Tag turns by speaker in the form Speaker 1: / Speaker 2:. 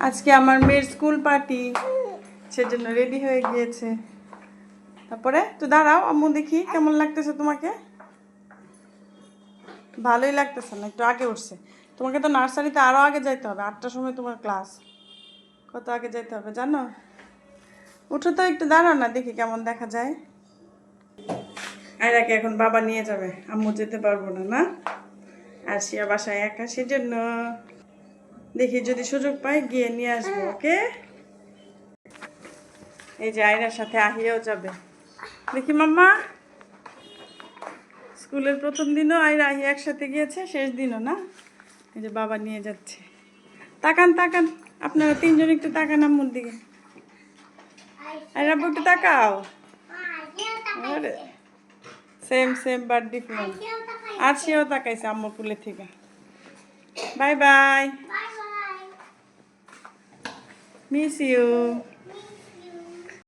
Speaker 1: আজকে আমার মেয়ের স্কুল পার্টি, সেজন্য রেডি হয়ে গিয়েছে। তারপরে তো দাঁড়াও, আম্মু দেখি কেমন লাগতেছে তোমাকে। ভালোই লাগতেছে না? একটু আগে উঠছে। তোমাকে তো নার্সারিতে আরও আগে যাইতে হবে, 8টার সময় তোমার ক্লাস। কত আগে যাইতে হবে জানো? উঠো তো, একটু দাঁড়াও না, দেখি কেমন দেখা যায়। আয়রাকে এখন বাবা নিয়ে যাবে, আম্মু যেতে পারবো না। না, আর শিয়া বাসায় একা, সেজন্য দেখি যদি সুযোগ পাই গিয়ে নিয়ে আসবো। ওকে, এই যে আয়রার সাথে আহিয়াও যাবে। দেখি মাম্মা, স্কুলের প্রথম দিনও আয়রা আহি একসাথে গিয়েছে, শেষ দিনও না। এই যে বাবা নিয়ে যাচ্ছে। তাকান তাকান, আপনারা তিনজন একটু তাকান আম্মুর দিকে। আয়রা একটু তাকাও। Same same but different. আর সেও তাকাইছে আম্মুর কুলে থেকে। Bye bye, miss you.